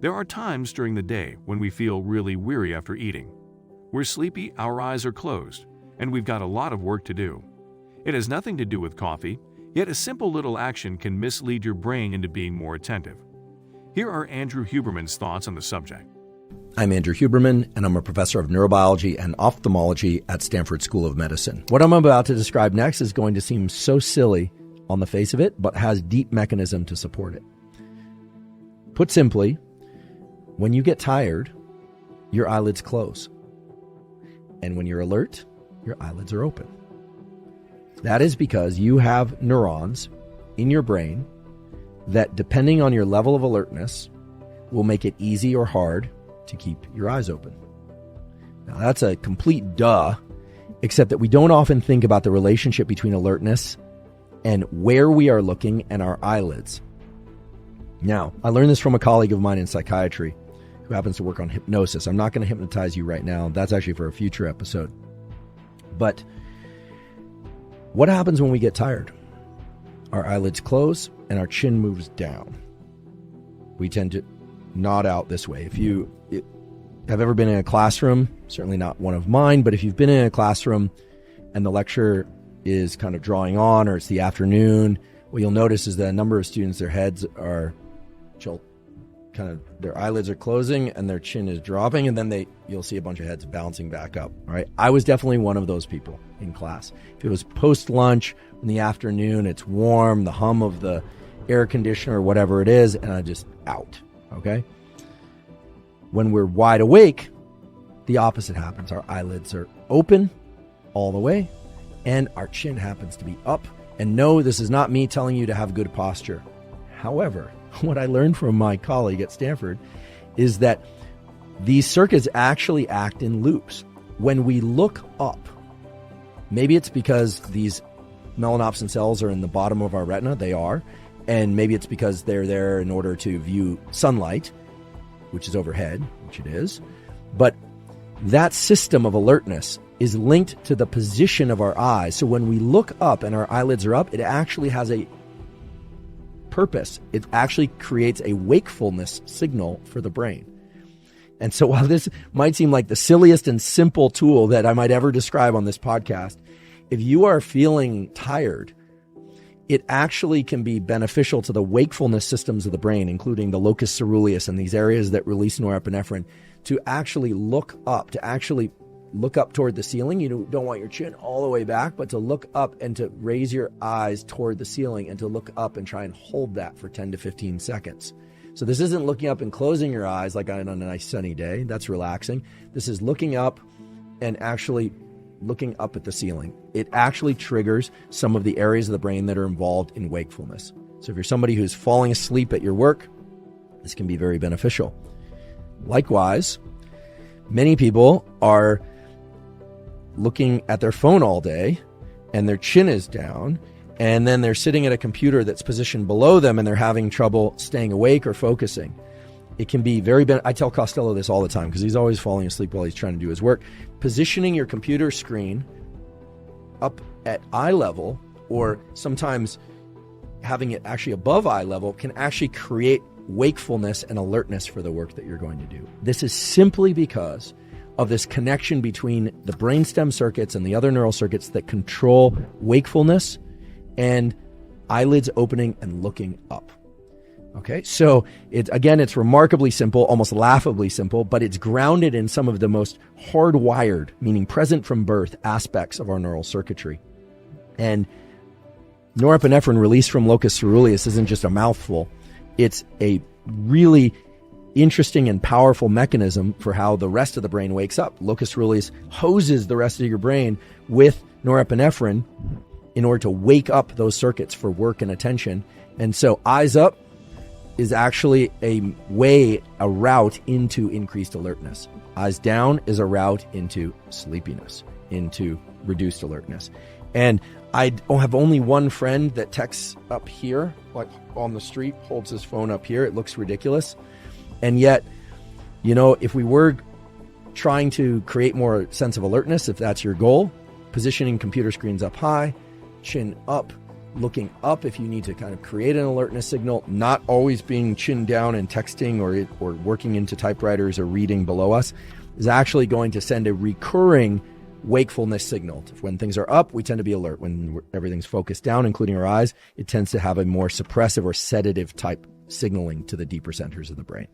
There are times during the day when we feel really weary after eating. We're sleepy, our eyes are closed, and we've got a lot of work to do. It has nothing to do with coffee, yet a simple little action can mislead your brain into being more attentive. Here are Andrew Huberman's thoughts on the subject. I'm Andrew Huberman, and I'm a professor of neurobiology and ophthalmology at Stanford School of Medicine. What I'm about to describe next is going to seem so silly on the face of it, but has deep mechanism to support it. Put simply, when you get tired, your eyelids close. And when you're alert, your eyelids are open. That is because you have neurons in your brain that, depending on your level of alertness, will make it easy or hard to keep your eyes open. Now, that's a complete duh, except that we don't often think about the relationship between alertness and where we are looking and our eyelids. Now, I learned this from a colleague of mine in psychiatry who happens to work on hypnosis. I'm not going to hypnotize you right now. That's actually for a future episode. But what happens when we get tired? Our eyelids close and our chin moves down. We tend to nod out this way. If you have ever been in a classroom, certainly not one of mine, but if you've been in a classroom and the lecture is kind of drawing on, or it's the afternoon, what you'll notice is that a number of students, their heads are their eyelids are closing and their chin is dropping, and then you'll see a bunch of heads bouncing back up. All right, I was definitely one of those people in class. If it was post-lunch in the afternoon, it's warm, the hum of the air conditioner or whatever it is, and I'm just out. Okay. When we're wide awake, the opposite happens. Our eyelids are open all the way, and our chin happens to be up. And no, this is not me telling you to have good posture. However, what I learned from my colleague at Stanford is that these circuits actually act in loops. When we look up, maybe it's because these melanopsin cells are in the bottom of our retina. They are. And maybe it's because they're there in order to view sunlight, which is overhead, which it is. But that system of alertness is linked to the position of our eyes. So when we look up and our eyelids are up, it actually has a purpose. It actually creates a wakefulness signal for the brain. And so while this might seem like the silliest and simple tool that I might ever describe on this podcast, if you are feeling tired, it actually can be beneficial to the wakefulness systems of the brain, including the locus ceruleus and these areas that release norepinephrine, to actually look up toward the ceiling. You don't want your chin all the way back, but to look up and to raise your eyes toward the ceiling and to look up and try and hold that for 10 to 15 seconds. So this isn't looking up and closing your eyes like on a nice sunny day. That's relaxing. This is looking up and actually looking up at the ceiling. It actually triggers some of the areas of the brain that are involved in wakefulness. So if you're somebody who's falling asleep at your work, this can be very beneficial. Likewise, many people are looking at their phone all day and their chin is down, and then they're sitting at a computer that's positioned below them and they're having trouble staying awake or focusing. It can be I tell Costello this all the time because he's always falling asleep while he's trying to do his work. Positioning your computer screen up at eye level, or sometimes having it actually above eye level, can actually create wakefulness and alertness for the work that you're going to do. This is simply because of this connection between the brainstem circuits and the other neural circuits that control wakefulness and eyelids opening and looking up. Okay, so it's remarkably simple, almost laughably simple, but it's grounded in some of the most hardwired, meaning present from birth, aspects of our neural circuitry. And norepinephrine released from locus ceruleus isn't just a mouthful. It's a really interesting and powerful mechanism for how the rest of the brain wakes up. Locus ceruleus hoses the rest of your brain with norepinephrine in order to wake up those circuits for work and attention. And so eyes up is actually a route into increased alertness. Eyes down is a route into sleepiness, into reduced alertness. And I have only one friend that texts up here, like on the street, holds his phone up here. It looks ridiculous. And yet, if we were trying to create more sense of alertness, if that's your goal, positioning computer screens up high, chin up, looking up if you need to kind of create an alertness signal, not always being chin down and texting or working into typewriters or reading below us, is actually going to send a recurring wakefulness signal. When things are up, we tend to be alert. When everything's focused down, including our eyes, it tends to have a more suppressive or sedative type signaling to the deeper centers of the brain.